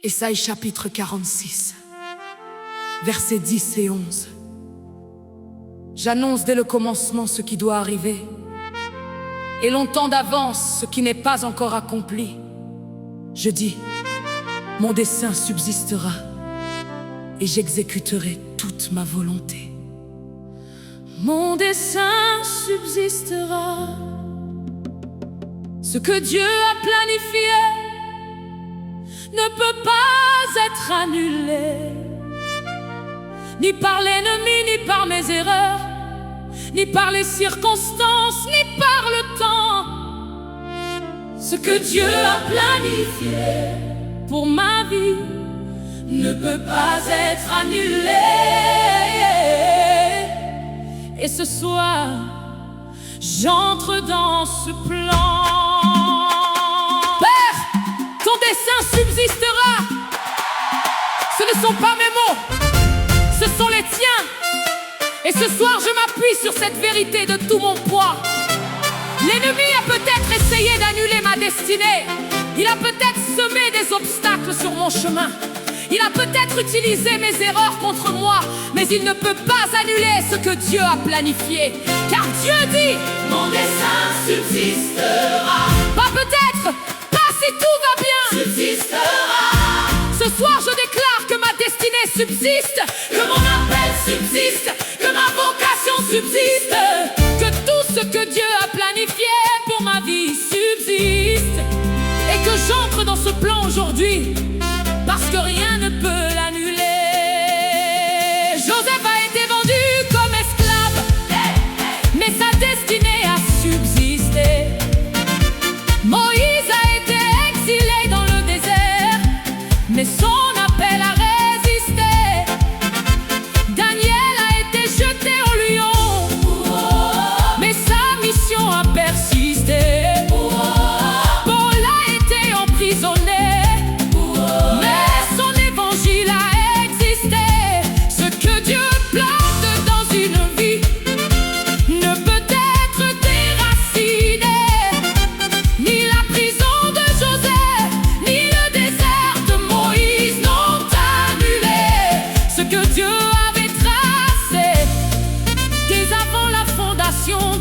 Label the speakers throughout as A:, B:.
A: Ésaïe chapitre 46, versets 10 et 11. J'annonce dès le commencement ce qui doit arriver, et longtemps d'avance ce qui n'est pas encore accompli. Je dis, mon dessein subsistera, et j'exécuterai toute ma volonté. Mon dessein subsistera. Ce que Dieu a planifié ne peut pas être annulé, ni par l'ennemi, ni par mes erreurs, ni par les circonstances, ni par le temps. Ce que Dieu a planifié pour ma vie ne peut pas être annulé. Et ce soir, j'entre dans ce plan. Père, ton dessein subsistera. Ce ne sont pas mes mots, ce sont les tiens. Et ce soir, je m'appuie sur cette vérité de tout mon poids. L'ennemi a peut-être essayé d'annuler ma destinée. Il a peut-être semé des obstacles sur mon chemin. Il a peut-être utilisé mes erreurs contre moi, mais il ne peut pas annuler ce que Dieu a planifié. Car Dieu dit, mon dessein subsistera. Pas peut-être, pas si tout va bien. Subsistera. Ce soir je déclare que ma destinée subsiste, que mon appel subsiste, que ma vocation subsiste, que tout ce que Dieu a planifié pour ma vie subsiste, et que j'entre dans ce plan aujourd'hui, parce que rien ne peut l'annuler. Joseph a été vendu comme esclave, mais sa destinée a subsisté. Moïse a été exilé dans le désert, mais son appel a résisté. Daniel a été jeté au lion, mais sa mission a persisté. Paul a été emprisonné,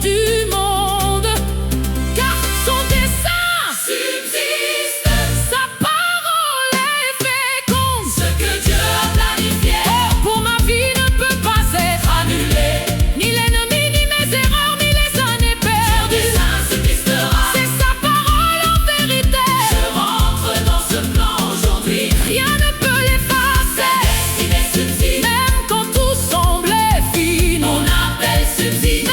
A: du monde, car son dessein subsiste. Sa parole est féconde. Ce que Dieu a planifié pour ma vie ne peut pas être annulé. Ni l'ennemi, ni mes erreurs, ni les années perdues. Son dessein subsistera. C'est sa parole en vérité. Je rentre dans ce plan aujourd'hui. Rien ne peut l'effacer. Sa destinée subsiste. Même quand tout semblait fini, mon appel subsiste.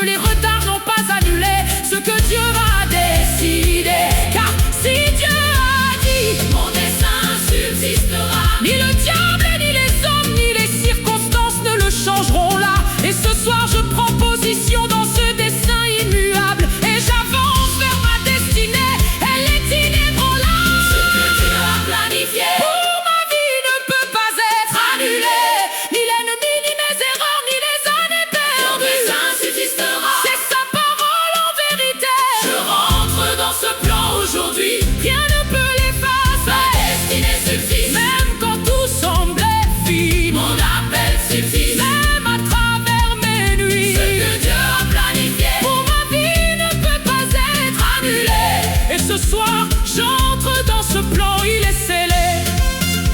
A: Les retards n'ont pas annulé ce que Dieu a décidé. Car si Dieu a dit, mon dessein subsistera, ni le diable, ni les hommes, ni les circonstances ne le changeront là. Et ce soir je prends position dans ce dessein immuable, et j'avance vers ma destinée. Elle est inébranlable. Ce que Dieu a planifié pour ma vie ne peut pas être annulé. Ni l'ennemi, ni mes erreurs, ni les années perdues. C'est sa parole en vérité. Je rentre dans ce plan aujourd'hui. Rien ne peut l'effacer. Ma destinée subsiste. Même quand tout semblait fini, mon appel subsiste. Même à travers mes nuits, ce que Dieu a planifié pour ma vie ne peut pas être annulé. Et ce soir, j'entre dans ce plan, il est scellé.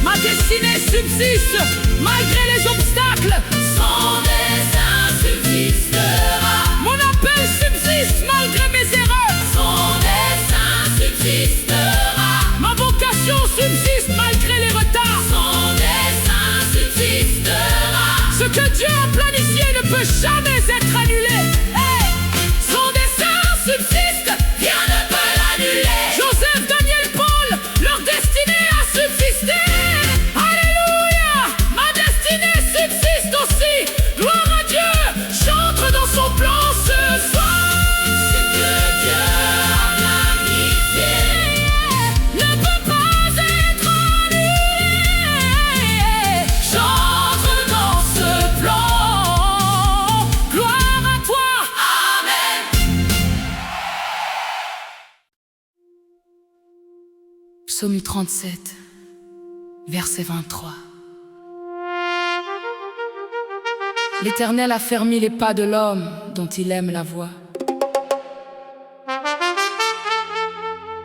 A: Ma destinée subsiste malgré les obstacles. Son dessein subsistera. Mon appel subsiste malgré mes erreurs. Son dessein subsistera. Ma vocation subsiste malgré les retards. Son dessein subsistera. Ce que Dieu a planifié ne peut jamais être annulé. Hey! Son dessein subsiste, rien ne peut l'annuler. Joseph, Daniel, Paul, leur destinée a subsisté. Alléluia! Ma destinée subsiste aussi. Gloire à Dieu, j'entre dans son plan. Psaume 37, verset 23. L'Éternel a fermi les pas de l'homme dont il aime la voix.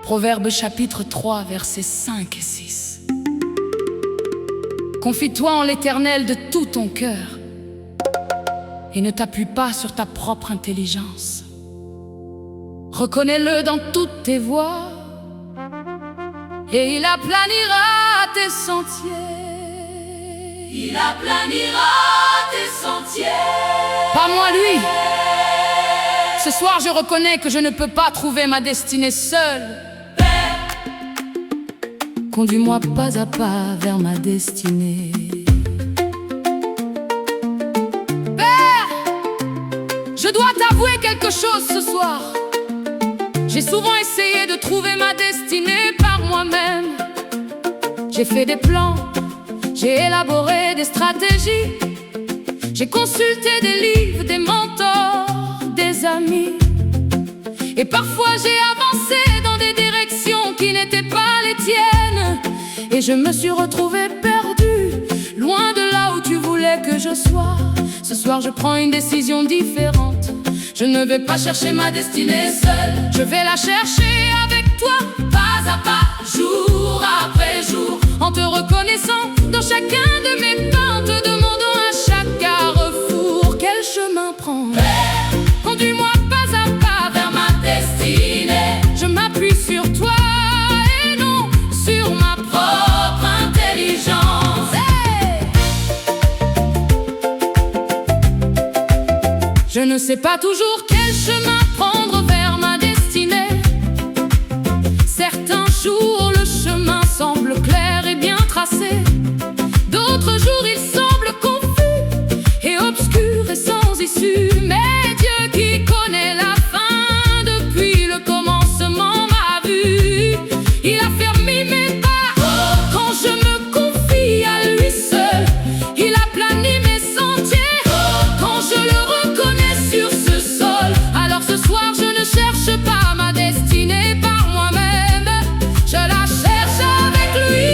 A: Proverbes chapitre 3, versets 5 et 6. Confie-toi en l'Éternel de tout ton cœur et ne t'appuie pas sur ta propre intelligence. Reconnais-le dans toutes tes voies et il aplanira tes sentiers.
B: Il aplanira tes sentiers.
A: Pas moi, lui. Ce soir, je reconnais que je ne peux pas trouver ma destinée seule. Conduis-moi pas à pas vers ma destinée. Père, je dois t'avouer quelque chose ce soir. J'ai souvent essayé de trouver ma destinée par moi-même. J'ai fait des plans, j'ai élaboré des stratégies. J'ai consulté des livres, des mentors, des amis. Et parfois j'ai avancé dans des directions qui n'étaient pas les tiennes. Et je me suis retrouvée perdue, loin de là où tu voulais que je sois. Ce soir je prends une décision différente. Je ne vais pas chercher ma destinée seule. Je vais la chercher avec toi, pas à pas, jour après jour. En te reconnaissant dans chacun de mes pas, en te demandant à chaque carrefour quel chemin prendre. Conduis-moi pas à pas vers ma destinée. Je m'appuie sur toi et non sur ma propre intelligence. Je ne sais pas toujours quel chemin prendre vers ma destinée. Certains jours le chemin semble clair et bien tracé. D'autres jours il semble confus et obscur et sans issue. Mais Dieu qui connaît la fin depuis le commencement m'a vu. Il a fermé mes pas quand je me confie à lui seul. Il a plani mes sentiers quand je le reconnais sur ce sol. Alors ce soir je ne cherche pas ma destinée par moi-même. Je la cherche avec lui,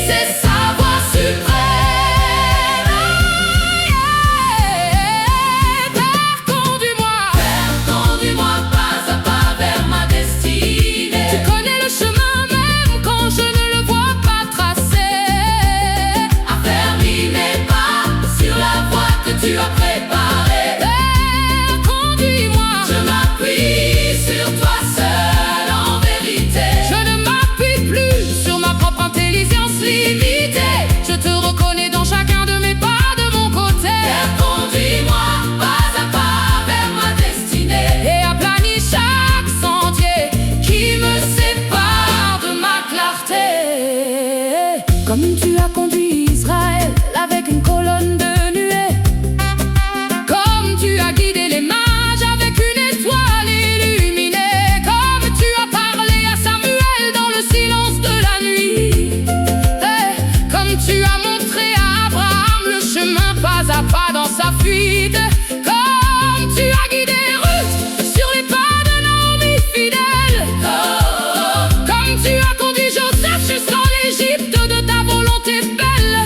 A: c'est sa voix suprême. Père, conduis-moi pas à pas vers ma destinée. Tu connais le chemin même quand je ne le vois pas tracé.
B: Affermis mes pas sur la voie que tu as préparée.
A: Père, conduis-moi.
B: Je m'appuie sur toi seul en vérité.
A: Je ne m'appuie plus sur ma propre intelligence limitée. Je te reconnais dans chacun de mes pas de mon côté.
B: Père, conduis-moi pas à pas vers ma destinée.
A: Et aplanis chaque sentier qui me sépare de ma clarté. Comme tu as conduit Israël avec une colonne de nuée, comme tu as guidé les mages avec une étoile illuminée, comme tu as parlé à Samuel dans le silence de la nuit, comme tu as montré à Abraham le chemin pas à pas dans sa fuite, comme tu as guidé Ruth sur les pas de Naomi fidèle, comme tu as conduit Joseph jusqu'en Égypte de ta volonté belle.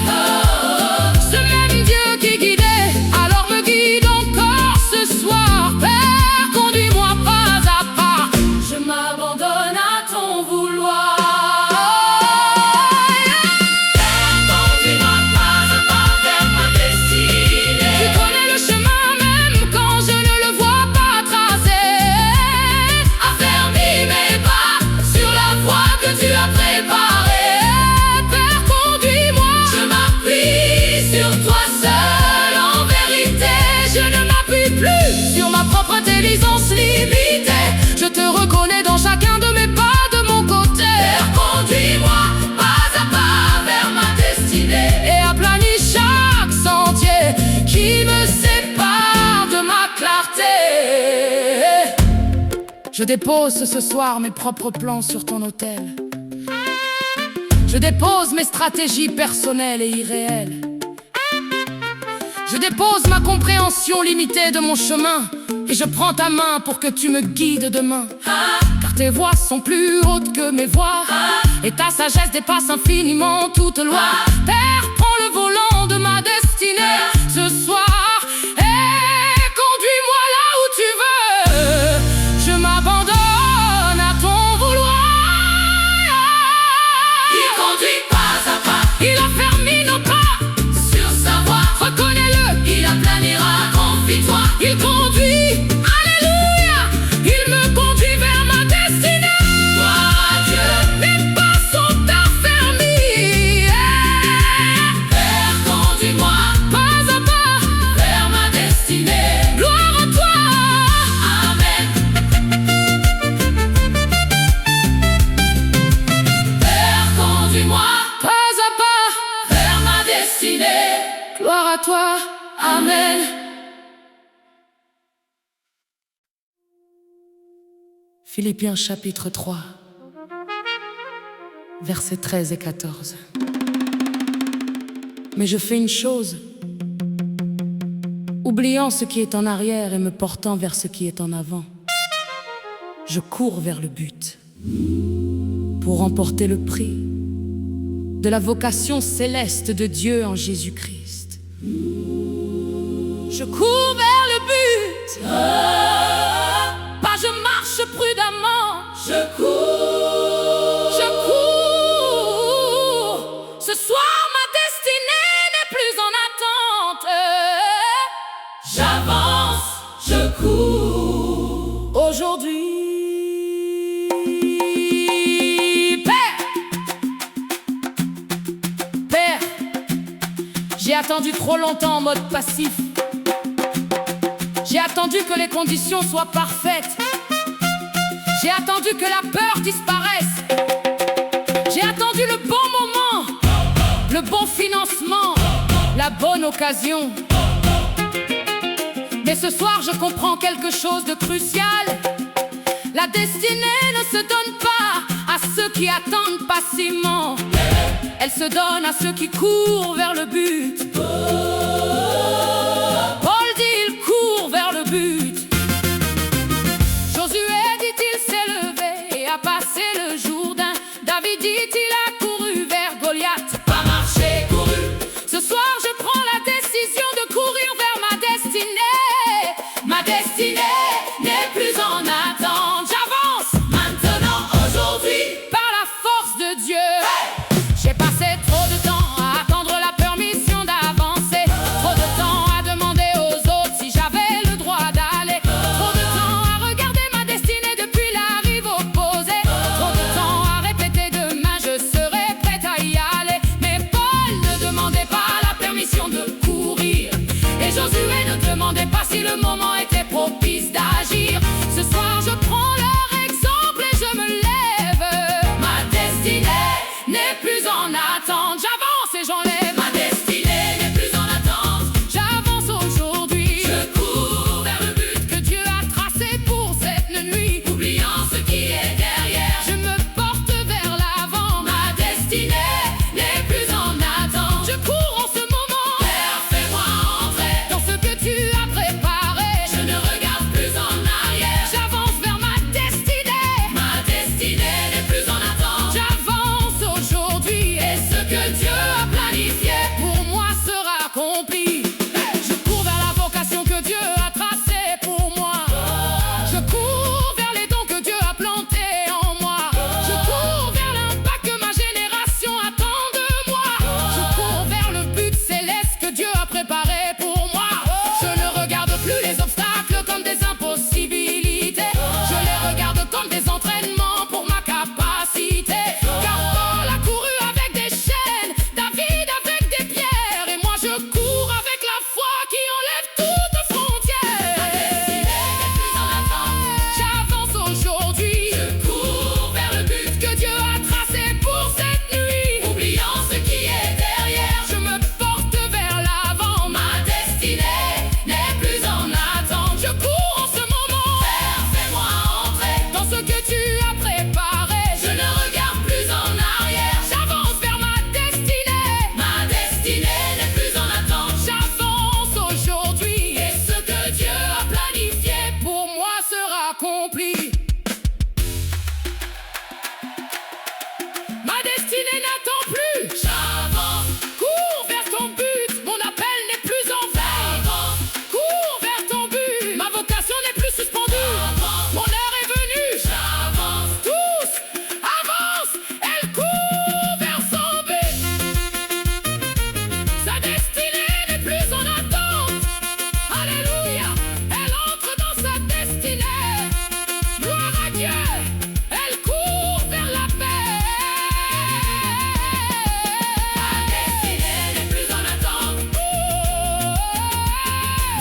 A: Ce même Dieu qui guidait, alors me guide encore ce soir. Père, conduis-moi pas à pas.
B: Je m'abandonne à ton vouloir. Conduis-moi pas à pas vers ma destinée.
A: Tu connais le chemin même quand je ne le vois pas tracé.
B: Affermis mes pas sur la voie que tu as préparée.
A: Père, conduis-moi.
B: Je m'appuie sur toi seul en vérité.
A: Je ne m'appuie plus sur ma propre intelligence limitée. Je te reconnais dans chacun de mes pas de mon côté.
B: Père, conduis-moi pas à pas vers ma destinée.
A: Et aplanis chaque sentier qui me sépare de ma clarté. Je dépose ce soir mes propres plans sur ton autel. Je dépose mes stratégies personnelles et irréelles. Je dépose ma compréhension limitée de mon chemin et je prends ta main pour que tu me guides demain. Car tes voies sont plus hautes que mes voies, et ta sagesse dépasse infiniment toute loi. Père, prends le volant de ma destinée ce soir et conduis-moi là où tu veux. Je m'abandonne à ton vouloir.
B: Il conduit pas à pas,
A: Il affermit nos pas
B: sur sa voie.
A: Reconnais-le,
B: Il aplanira, confie-toi.
A: il conduit, alléluia. Il me conduit vers ma destinée.
B: Gloire à Dieu.
A: Mes pas sont affermis.
B: Père, conduis-moi
A: Pas à pas,
B: vers ma destinée.
A: gloire à toi.
B: Amen. Père, conduis-moi
A: Pas à pas,
B: vers ma destinée.
A: gloire à toi.
B: Amen.
A: Philippiens chapitre 3, versets 13 et 14. Mais je fais une chose, oubliant ce qui est en arrière et me portant vers ce qui est en avant. Je cours vers le but pour remporter le prix de la vocation céleste de Dieu en Jésus-Christ. Je cours vers le but, pas je marche prudemment.
B: Je cours.
A: Je cours. Ce soir, ma destinée n'est plus en attente.
B: J'avance, je cours.
A: Aujourd'hui, Père, j'ai attendu trop longtemps en mode passif. J'ai attendu que les conditions soient parfaites. J'ai attendu que la peur disparaisse. J'ai attendu le bon moment, le bon financement, la bonne occasion. Mais ce soir, je comprends quelque chose de crucial. La destinée ne se donne pas à ceux qui attendent passivement. Elle se donne à ceux qui courent vers le but. Paul dit, il court vers le but. Josué dit-il s'est levé et a passé le Jourdain. David dit-il a couru vers Goliath.
B: Pas marché, couru.
A: Ce soir je prends la décision de courir vers ma destinée.
B: Ma destinée n'est plus en attente.
A: J'avance
B: Maintenant, aujourd'hui.
A: par la force de Dieu. J'ai passé trop de temps à attendre la permission d'avancer. Trop de temps à demander aux autres si j'avais le droit d'aller. Trop de temps à regarder ma destinée depuis la rive opposée. Trop de temps à répéter demain je serai prête à y aller. Mais Paul ne demandait pas la permission de courir. Et Josué ne demandait pas si le moment était propice d'agir. Ce soir je prends leur exemple et je me lève.
B: Ma destinée
A: N'est plus en attente, j'avance et j'enlève.
B: Ma destinée n'est plus en attente.
A: J'avance aujourd'hui.
B: Je cours vers le but,
A: Que Dieu a tracé pour cette nuit.
B: oubliant ce qui est derrière.
A: Je me porte vers l'avant.
B: Ma destinée n'est plus en attente.
A: Je cours en ce moment
B: Père, fais-moi entrer.
A: dans ce que tu as préparé.
B: Je ne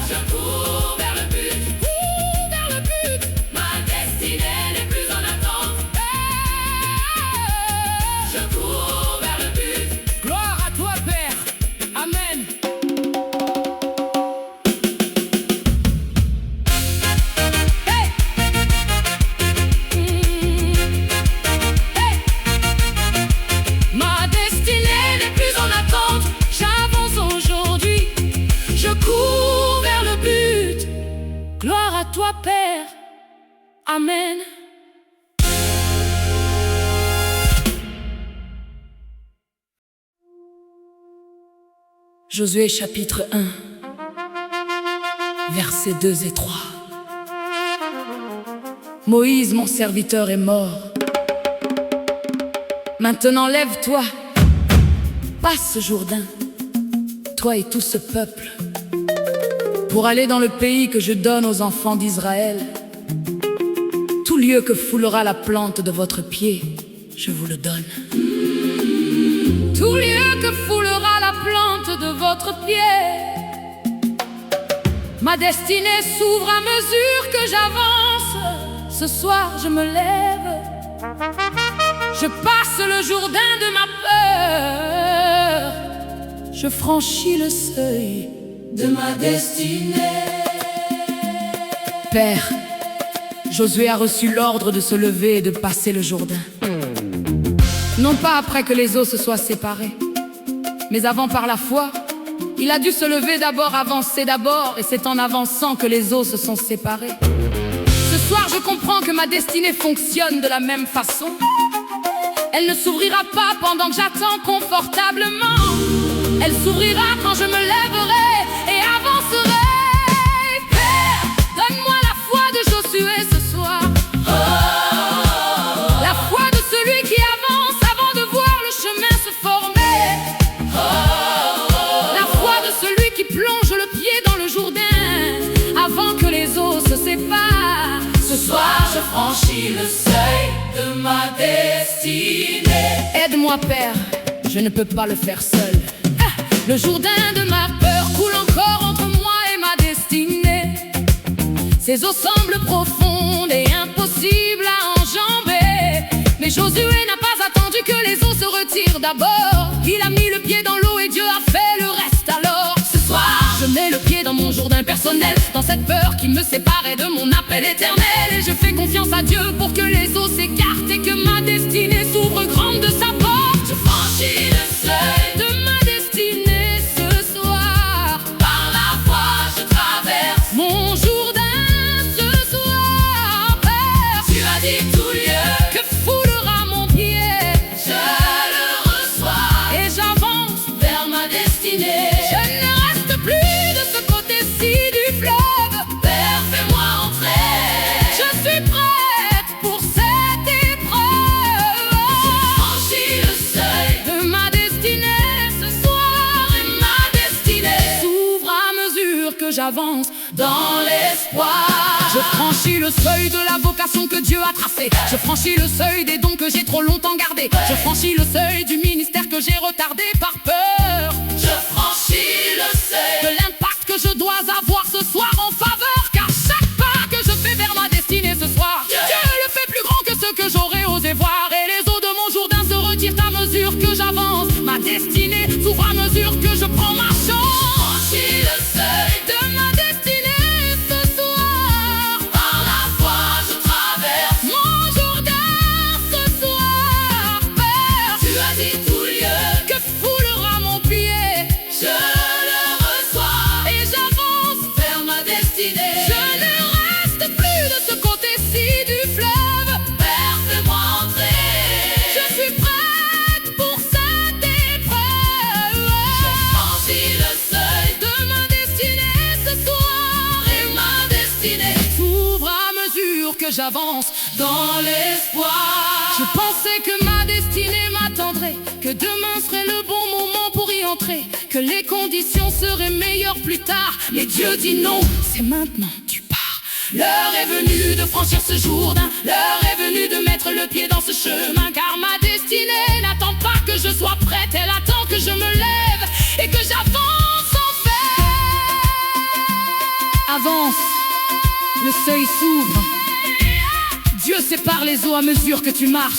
B: Je cours vers le but,
A: cours vers le but.
B: ma destinée n'est plus en attente. Je cours vers le but.
A: Gloire à toi, Père. Amen. Hey! Hey! Ma destinée n'est plus en attente. J'avance aujourd'hui. Je cours vers le but. Gloire à toi, Père. Amen. Josué chapitre 1, versets 2 et 3. Moïse, mon serviteur, est mort. Maintenant lève-toi, passe ce Jourdain, toi et tout ce peuple, pour aller dans le pays que je donne aux enfants d'Israël. Tout lieu que foulera la plante de votre pied, je vous le donne. Tout lieu que foulera la plante de votre pied. Ma destinée s'ouvre à mesure que j'avance. Ce soir je me lève, je passe le Jourdain de ma peur. Je franchis le seuil
B: De ma destinée.
A: Père, Josué a reçu l'ordre de se lever et de passer le Jourdain. Non pas après que les eaux se soient séparées, mais avant par la foi. Il a dû se lever d'abord, avancer d'abord, et c'est en avançant que les eaux se sont séparées. Ce soir je comprends que ma destinée fonctionne de la même façon. Elle ne s'ouvrira pas pendant que j'attends confortablement. Elle s'ouvrira quand je me lèverai et avancerai. Père, donne-moi la foi de Josué ce soir. La foi de celui qui avance avant de voir le chemin se former. La foi de celui qui plonge le pied dans le Jourdain avant que les eaux se séparent.
B: Ce soir je franchis le seuil de ma destinée.
A: Aide-moi, Père, je ne peux pas le faire seul. Le Jourdain de ma peur coule encore entre moi et ma destinée. Ces eaux semblent profondes et impossibles à enjamber. Mais Josué n'a pas attendu que les eaux se retirent d'abord. Il a mis le pied dans l'eau et Dieu a fait le reste alors.
B: Ce soir
A: Je mets le pied dans mon Jourdain personnel, dans cette peur qui me séparait de mon appel éternel. Et je fais confiance à Dieu pour que les eaux s'écartent et que ma destinée s'ouvre grande de sa porte.
B: je franchis le seuil.
A: De ma destinée ce soir,
B: Par la foi je traverse.
A: mon Jourdain ce soir, Père,
B: Tu as dit tout lieu,
A: que foulera mon pied,
B: je le reçois.
A: et j'avance.
B: Vers ma destinée.
A: Je ne reste plus de ce côté-ci du fleuve.
B: Père, fais-moi entrer.
A: Je suis prête pour cette épreuve.
B: Franchis le seuil
A: De ma destinée ce soir,
B: de ma destinée.
A: s'ouvre à mesure que j'avance.
B: Dans l'espoir
A: Je franchis le seuil de la vocation que Dieu a tracée. Je franchis le seuil des dons que j'ai trop longtemps gardés. Je franchis le seuil du ministère que j'ai retardé par peur.
B: je franchis le
A: De
B: seuil.
A: l'impact que je dois avoir ce soir en faveur. Car chaque pas que je fais vers ma destinée ce soir, Dieu le fait plus grand que ce que j'aurais osé voir. Et les eaux de mon Jourdain se retirent à mesure que j'avance. Ma destinée s'ouvre à mesure que je prends ma chance.
B: Franchis le seuil.
A: De ma destinée ce soir,
B: Par la foi je traverse.
A: mon Jourdain ce soir, Père,
B: Tu as dit tout lieu,
A: que foulera mon pied,
B: je le reçois.
A: et j'avance.
B: Vers ma destinée.
A: Je ne reste plus de ce côté-ci du fleuve.
B: Père, fais-moi entrer.
A: Je suis prête pour cette épreuve.
B: Franchis le seuil
A: De ma destinée ce soir,
B: de ma destinée.
A: s'ouvre à mesure que j'avance.
B: Dans l'espoir
A: Je pensais que ma destinée m'attendrait, que demain serait le bon moment pour y entrer, que les conditions seraient meilleures plus tard. Mais Dieu dit non, c'est maintenant, tu pars. L'heure est venue de franchir ce Jourdain. L'heure est venue de mettre le pied dans ce chemin. Car ma destinée n'attend pas que je sois prête. Elle attend que je me lève et que j'avance en fait. Avance, le seuil s'ouvre. Dieu sépare les eaux à mesure que tu marches.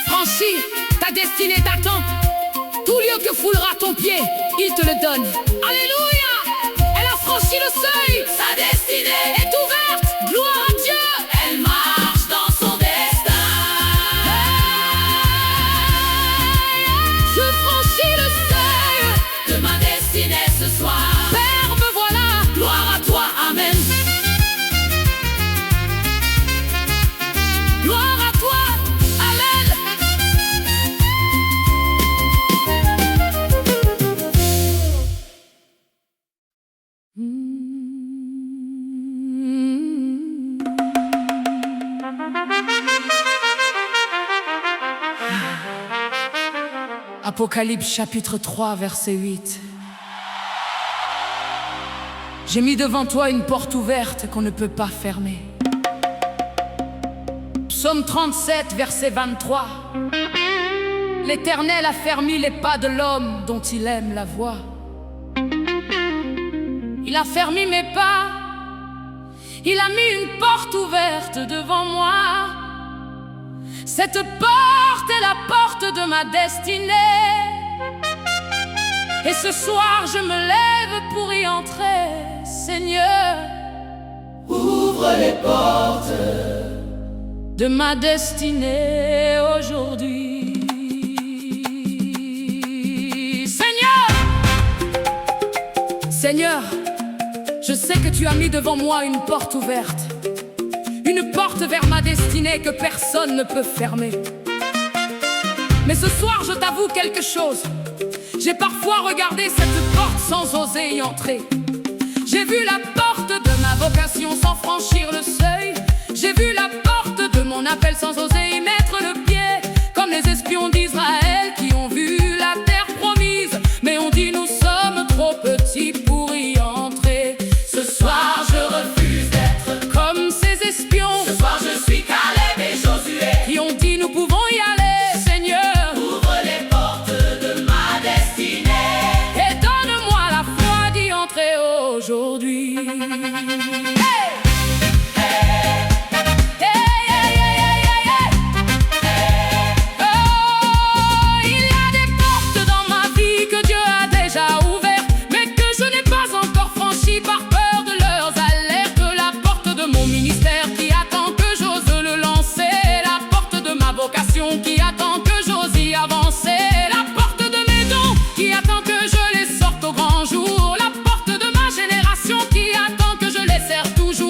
A: Franchis, ta destinée t'attend. Tout lieu que foulera ton pied, il te le donne. Alléluia! Elle a franchi le seuil.
B: Sa destinée
A: est ouverte. Gloire à Dieu.
B: Elle marche dans son destin.
A: Je franchis le seuil
B: de ma destinée ce soir.
A: Père, me voilà.
B: Gloire à toi, amen.
A: Gloire à toi, amen. Apocalypse chapitre 3 verset 8. J'ai mis devant toi une porte ouverte qu'on ne peut pas fermer. Psaume 37 verset 23. L'Éternel a fermi les pas de l'homme dont il aime la voix. Il a fermi mes pas. Il a mis une porte ouverte devant moi. Cette porte est la porte de ma destinée. Et ce soir je me lève pour y entrer. Seigneur,
B: ouvre les portes
A: de ma destinée aujourd'hui. Seigneur, je sais que tu as mis devant moi une porte ouverte. Une porte vers ma destinée que personne ne peut fermer. Mais ce soir je t'avoue quelque chose. J'ai parfois regardé cette porte sans oser y entrer. J'ai vu la porte de ma vocation sans franchir le seuil. J'ai vu la porte de mon appel sans oser y mettre le pied. Comme les espions d'Israël qui ont vu la terre promise, mais ont dit nous sommes trop petits pour y entrer.
B: Ce soir je refuse d'être
A: comme ces espions.
B: Ce soir je suis Caleb et Josué
A: qui ont dit nous pouvons y aller. Seigneur,
B: ouvre les portes de ma destinée
A: et donne-moi la foi d'y entrer aujourd'hui. Hey! Qui attend que j'ose y avancer. La porte de mes dons qui attend que je les sorte au grand jour. La porte de ma génération qui attend que je les serve toujours.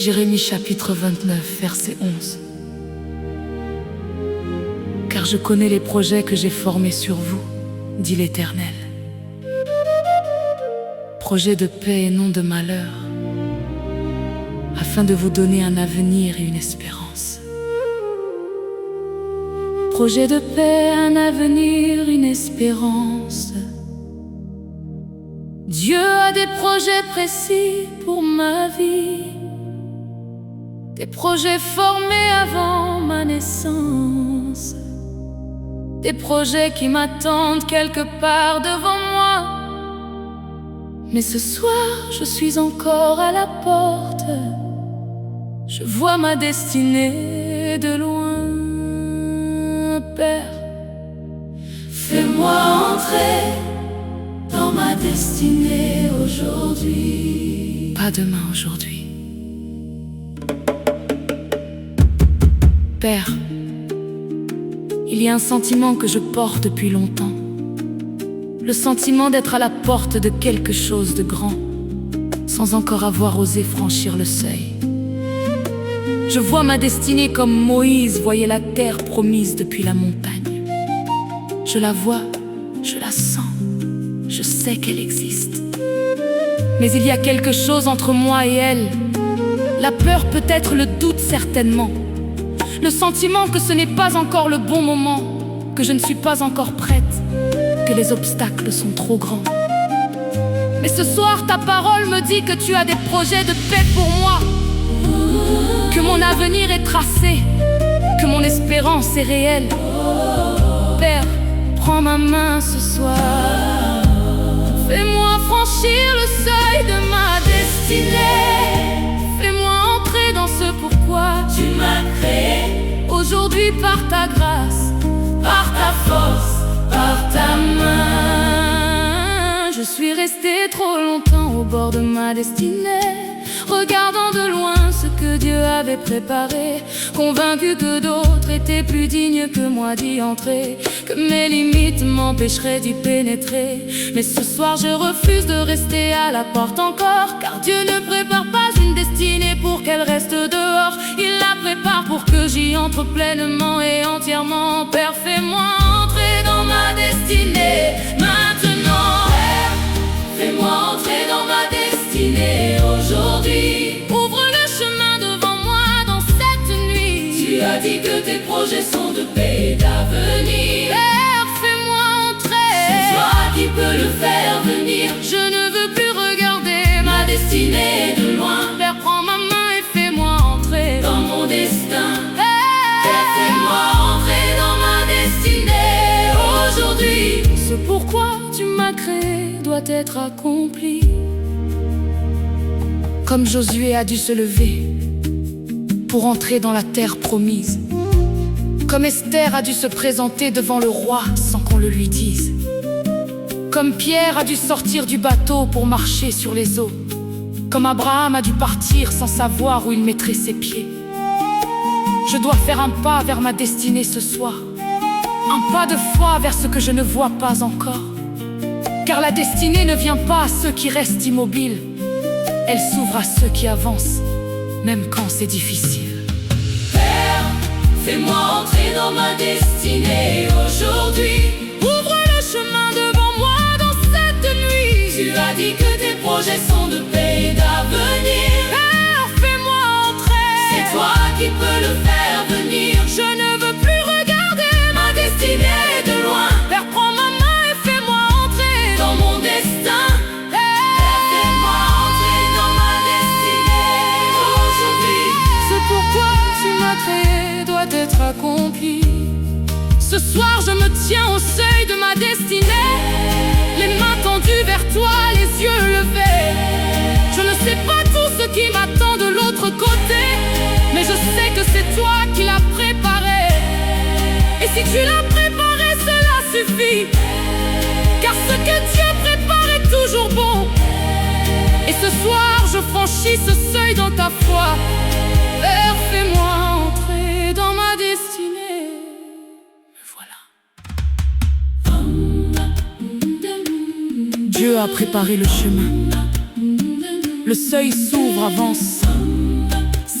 A: Jérémie chapitre 29, verset 11. Car je connais les projets que j'ai formés sur vous, dit l'Éternel. Projets de paix et non de malheur, afin de vous donner un avenir et une espérance. Projet de paix, un avenir, une espérance. Dieu a des projets précis pour ma vie, des projets formés avant ma naissance, des projets qui m'attendent quelque part devant moi. Mais ce soir, je suis encore à la porte. Je vois ma destinée de loin. Père, fais-moi entrer dans ma destinée aujourd'hui. Pas demain, aujourd'hui. Père, il y a un sentiment que je porte depuis longtemps. Le sentiment d'être à la porte de quelque chose de grand, sans encore avoir osé franchir le seuil. Je vois ma destinée comme Moïse voyait la terre promise depuis la montagne. Je la vois, je la sens, je sais qu'elle existe. Mais il y a quelque chose entre moi et elle. La peur peut-être, le doute certainement. Le sentiment que ce n'est pas encore le bon moment, que je ne suis pas encore prête, que les obstacles sont trop grands. Mais ce soir, ta parole me dit que tu as des projets de paix pour moi, que mon avenir est tracé, que mon espérance est réelle. Père, prends ma main ce soir. Fais-moi franchir le seuil de ma destinée. Fais-moi entrer dans ce pourquoi tu m'as créé. Aujourd'hui par ta grâce, par ta force, par ta main. Je suis restée trop longtemps au bord de ma destinée, regardant de loin ce que Dieu avait préparé, convaincu que d'autres étaient plus dignes que moi d'y entrer, que mes limites m'empêcheraient d'y pénétrer. Mais ce soir je refuse de rester à la porte encore, car Dieu ne prépare pas une destinée pour qu'elle reste dehors. Il la prépare pour que j'y entre pleinement et entièrement. Père, fais-moi entrer dans ma destinée maintenant. Père, fais-moi entrer dans ma destinée aujourd'hui. Ouvre le chemin devant moi dans cette nuit. Tu as dit que tes projets sont de paix et d'avenir. Père, fais-moi entrer. C'est toi qui peux le faire venir. Je ne veux plus regarder ma destinée de loin. Père, prends ma main et fais-moi entrer dans mon destin. Père, fais-moi entrer dans ma destinée aujourd'hui. Ce pourquoi tu m'as créé doit être accompli. Comme Josué a dû se lever pour entrer dans la terre promise, comme Esther a dû se présenter devant le roi sans qu'on le lui dise, comme Pierre a dû sortir du bateau pour marcher sur les eaux, comme Abraham a dû partir sans savoir où il mettrait ses pieds. Je dois faire un pas vers ma destinée ce soir, un pas de foi vers ce que je ne vois pas encore, car la destinée ne vient pas à ceux qui restent immobiles. Elle s'ouvre à ceux qui avancent, même quand c'est difficile. Père, fais-moi entrer dans ma destinée aujourd'hui. Ouvre le chemin devant moi dans cette nuit. Tu as dit que tes projets sont de paix et d'avenir. Père, fais-moi entrer. C'est toi qui peux le faire venir. Je ne veux plus regarder ma destinée de loin. Père, prends ma main et fais-moi entrer dans mon destin. Doit être accompli. Ce soir je me tiens au seuil de ma destinée, les mains tendues vers toi, les yeux levés. Je ne sais pas tout ce qui m'attend de l'autre côté, mais je sais que c'est toi qui l'as préparé. Et si tu l'as préparé, cela suffit, car ce que Dieu prépare est toujours bon. Et ce soir je franchis ce seuil dans ta foi. Père, fais-moi entrer dans ma destinée. Me voilà. Dieu a préparé le chemin. Le seuil s'ouvre, avance.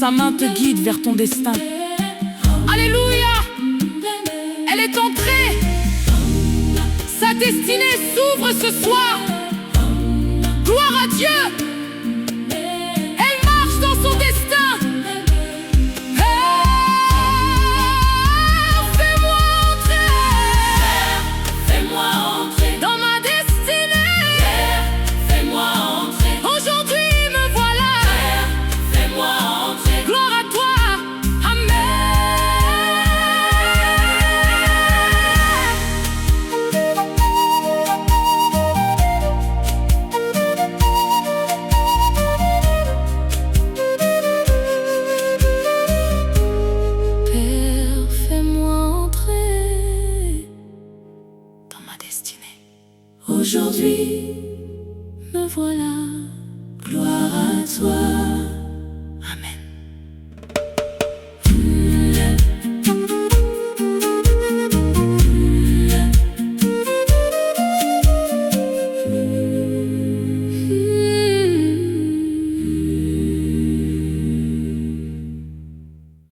A: sa main te guide vers ton destin. Alléluia, elle est entrée. Sa destinée s'ouvre ce soir. Gloire à Dieu. Elle marche dans son destin. Père, fais-moi entrer.
B: Père, fais-moi entrer
A: Dans ma destinée.
B: Père, fais-moi entrer
A: Aujourd'hui me voilà.
B: Père, fais-moi entrer
A: Gloire à toi. Père, fais-moi entrer dans ma destinée.
B: Aujourd'hui,
A: Me voilà.
B: gloire à toi.